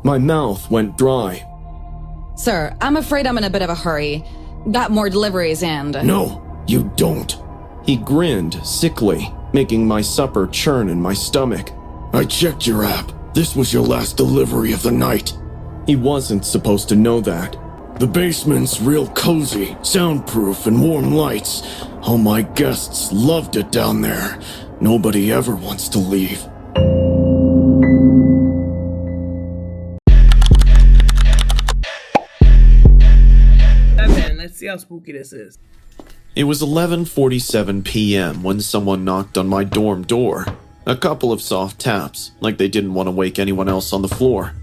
My mouth went dry. Sir, I'm afraid I'm in a bit of a hurry. Got more deliveries and... No, you don't. He grinned sickly, making my supper churn in my stomach. I checked your app. This was your last delivery of the night. He wasn't supposed to know that. The basement's real cozy, soundproof, and warm lights. All my guests loved it down there. Nobody ever wants to leave. Let's see how spooky this is. It was 11:47 p.m. when someone knocked on my dorm door. A couple of soft taps, like they didn't want to wake anyone else on the floor.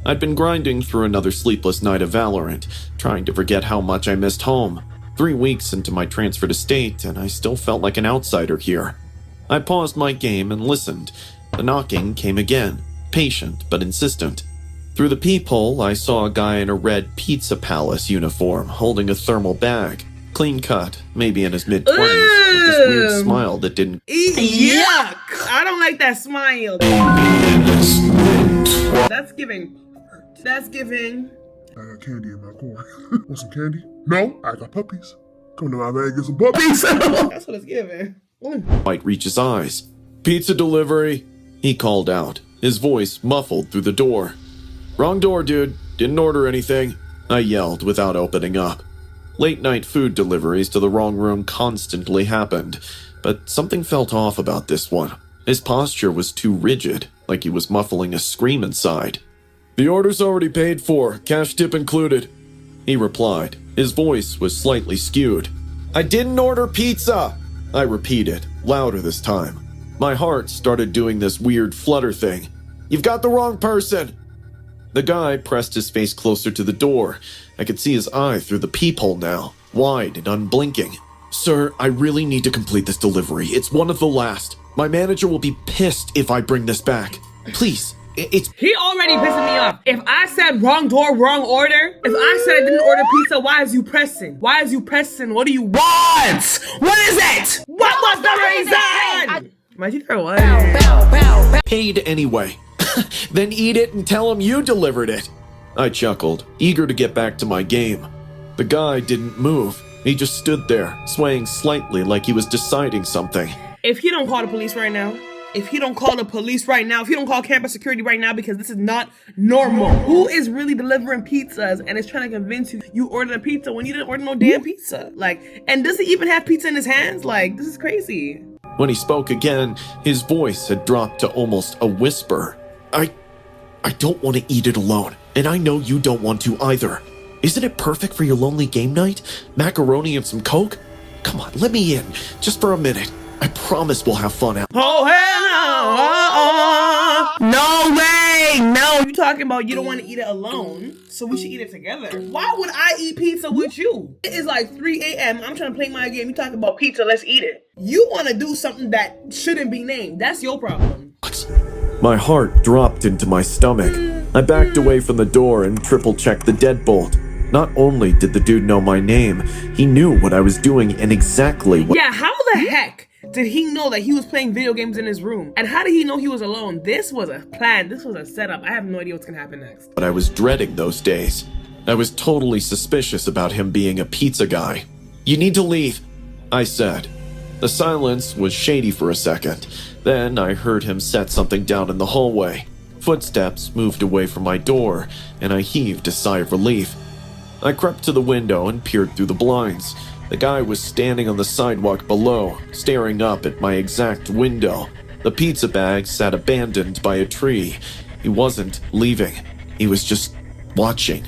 I'd been grinding through another sleepless night of Valorant, trying to forget how much I missed home. 3 weeks into my transfer to state, and I still felt like an outsider here. I paused my game and listened. The knocking came again, patient but insistent. Through the peephole, I saw a guy in a red Pizza Palace uniform holding a thermal bag. Clean cut, maybe in his mid-20s, with this weird smile that didn't... Yuck! I don't like that smile. That's giving... That's giving... I got candy in my car. Want some candy? No, I got puppies. Come to my bag and get some puppies. That's what it's giving. Might reach his eyes. Pizza delivery, he called out, his voice muffled through the door. Wrong door, dude. Didn't order anything, I yelled without opening up. Late-night food deliveries to the wrong room constantly happened, but something felt off about this one. His posture was too rigid, like he was muffling a scream inside. The order's already paid for, cash tip included, he replied. His voice was slightly skewed. I didn't order pizza, I repeated, louder this time. My heart started doing this weird flutter thing. You've got the wrong person. The guy pressed his face closer to the door. I could see his eye through the peephole now, wide and unblinking. Sir, I really need to complete this delivery. It's one of the last. My manager will be pissed if I bring this back. Please, it's... He already pissing me off. If I said wrong door, wrong order, if I said I didn't order pizza, why is you pressing? Why is you pressing? What do you want? What is it? What was the reason? My teeth are what? Paid anyway. Then eat it and tell him you delivered it. I chuckled, eager to get back to my game. The guy didn't move. He just stood there, swaying slightly like he was deciding something. If he don't call the police right now, if he don't call the police right now, if he don't call campus security right now, because this is not normal. Who is really delivering pizzas and is trying to convince you ordered a pizza when you didn't order no damn pizza? Like, and does he even have pizza in his hands? Like, this is crazy. When he spoke again, his voice had dropped to almost a whisper. I don't want to eat it alone, and I know you don't want to either. Isn't it perfect for your lonely game night? Macaroni and some Coke? Come on, let me in, just for a minute. I promise we'll have fun out. Oh, hell no! No way! No, you talking about you don't want to eat it alone, so we should eat it together. Why would I eat pizza with you? It is like 3 a.m. I'm trying to play my game. You talking about pizza, let's eat it. You want to do something that shouldn't be named. That's your problem. My heart dropped into my stomach. I backed away from the door and triple-checked the deadbolt. Not only did the dude know my name, he knew what I was doing and exactly what— Yeah, how the heck did he know that he was playing video games in his room? And how did he know he was alone? This was a plan. This was a setup. I have no idea what's gonna happen next. But I was dreading those days. I was totally suspicious about him being a pizza guy. You need to leave, I said. The silence was shady for a second. Then I heard him set something down in the hallway. Footsteps moved away from my door, and I heaved a sigh of relief. I crept to the window and peered through the blinds. The guy was standing on the sidewalk below, staring up at my exact window. The pizza bag sat abandoned by a tree. He wasn't leaving. He was just watching.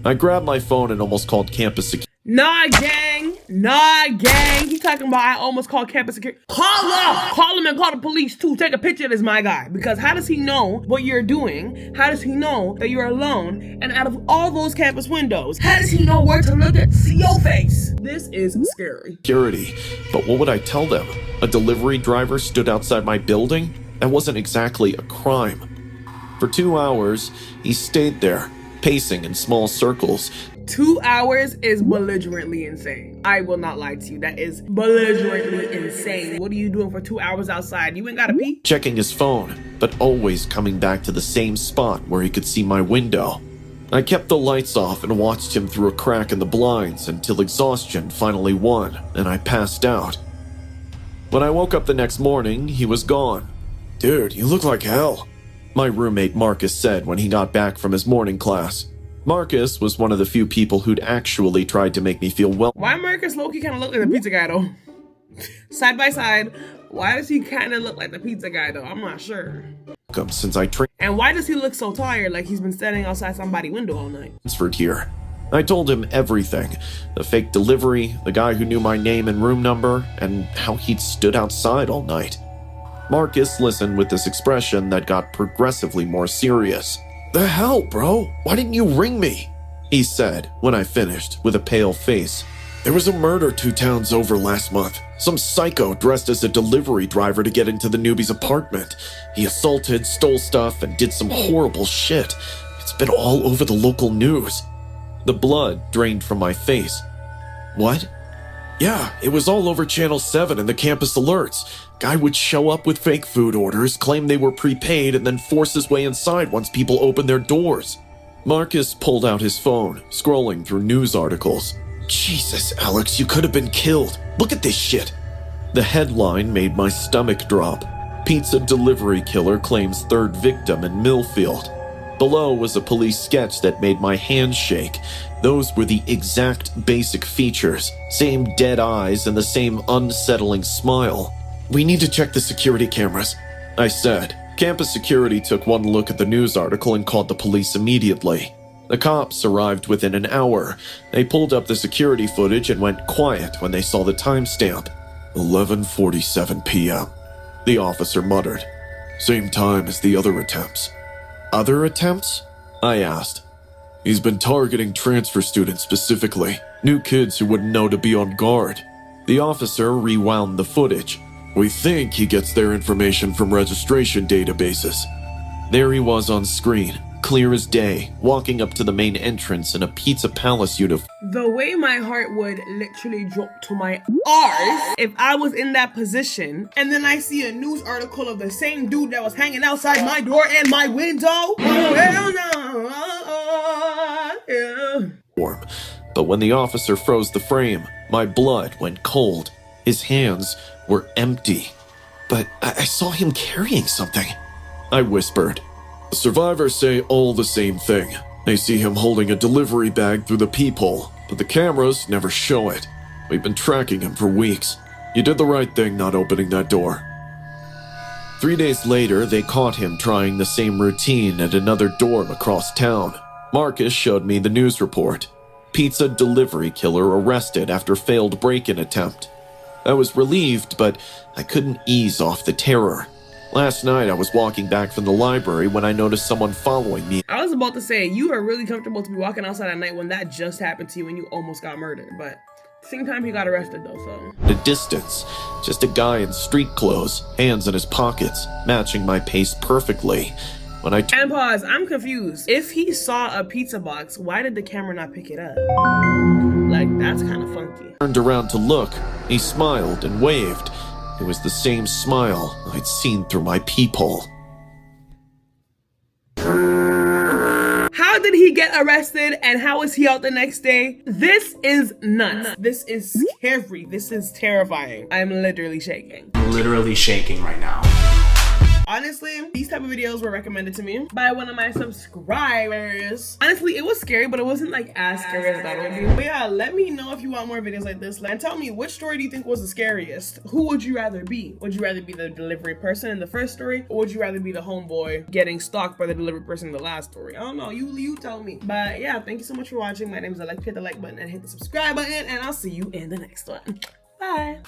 I grabbed my phone and almost called campus security. Nah, gang. Nah, gang. He talking about I almost called campus security. Call up. Call him and call the police too. Take a picture of this, my guy. Because how does he know what you're doing? How does he know that you're alone? And out of all those campus windows, how does he know where to look at see your face? This is scary. Security. But what would I tell them? A delivery driver stood outside my building? That wasn't exactly a crime. For 2 hours, he stayed there, pacing in small circles. 2 hours is belligerently insane. I will not lie to you. That is belligerently insane. What are you doing for 2 hours outside? You ain't gotta pee? Checking his phone, but always coming back to the same spot where he could see my window. I kept the lights off and watched him through a crack in the blinds until exhaustion finally won and I passed out. When I woke up the next morning, he was gone. "Dude, you look like hell," my roommate Marcus said when he got back from his morning class. Marcus was one of the few people who'd actually tried to make me feel Why Marcus low-key kind of look like the pizza guy though? Side by side, why does he kind of look like the pizza guy though? I'm not sure. welcome since I And why does he look so tired, like he's been standing outside somebody's window all night? transferred here. I told him everything. The fake delivery, the guy who knew my name and room number, and how he'd stood outside all night. Marcus listened with this expression that got progressively more serious. "The hell, bro? Why didn't you ring me?" he said when I finished, with a pale face. "There was a murder 2 towns over last month. Some psycho dressed as a delivery driver to get into the newbie's apartment. He assaulted, stole stuff, and did some horrible shit. It's been all over the local news." The blood drained from my face. "What?" "Yeah, it was all over Channel 7 and the campus alerts. Guy would show up with fake food orders, claim they were prepaid, and then force his way inside once people opened their doors." Marcus pulled out his phone, scrolling through news articles. "Jesus, Alex, you could have been killed. Look at this shit." The headline made my stomach drop. Pizza delivery killer claims 3rd victim in Millfield. Below was a police sketch that made my hands shake. Those were the exact basic features. Same dead eyes and the same unsettling smile. "We need to check the security cameras," I said. Campus security took one look at the news article and called the police immediately. The cops arrived within an hour. They pulled up the security footage and went quiet when they saw the timestamp. 11:47 p.m., the officer muttered. "Same time as the other attempts." "Other attempts?" I asked. "He's been targeting transfer students specifically, new kids who wouldn't know to be on guard." The officer rewound the footage. "We think he gets their information from registration databases." There he was on screen, clear as day, walking up to the main entrance in a Pizza Palace uniform. The way my heart would literally drop to my arse if I was in that position and then I see a news article of the same dude that was hanging outside my door and my window. Oh, hell no. Yeah. But when the officer froze the frame, my blood went cold. His hands were empty. "But I saw him carrying something," I whispered. "The survivors say all the same thing. They see him holding a delivery bag through the peephole, but the cameras never show it. We've been tracking him for weeks. You did the right thing not opening that door." 3 days later, they caught him trying the same routine at another dorm across town. Marcus showed me the news report. Pizza delivery killer arrested after failed break-in attempt. I was relieved, but I couldn't ease off the terror. Last night, I was walking back from the library when I noticed someone following me. I was about to say, you are really comfortable to be walking outside at night when that just happened to you and you almost got murdered. But at the same time, he got arrested though, so. At a distance, just a guy in street clothes, hands in his pockets, matching my pace perfectly. When I And pause, I'm confused. If he saw a pizza box, why did the camera not pick it up? Like, that's kind of funky. turned around to look, he smiled and waved. It was the same smile I'd seen through my peephole. How did he get arrested and how is he out the next day? This is nuts. This is scary. This is terrifying. I'm literally shaking. I'm literally shaking right now. Honestly, these type of videos were recommended to me by one of my subscribers. Honestly, it was scary, but it wasn't like as scary as I thought it would be. But yeah, let me know if you want more videos like this. And tell me, which story do you think was the scariest? Who would you rather be? Would you rather be the delivery person in the first story? Or would you rather be the homeboy getting stalked by the delivery person in the last story? I don't know, you tell me. But yeah, thank you so much for watching. My name is Alex. Hit the like button and hit the subscribe button, and I'll see you in the next one. Bye.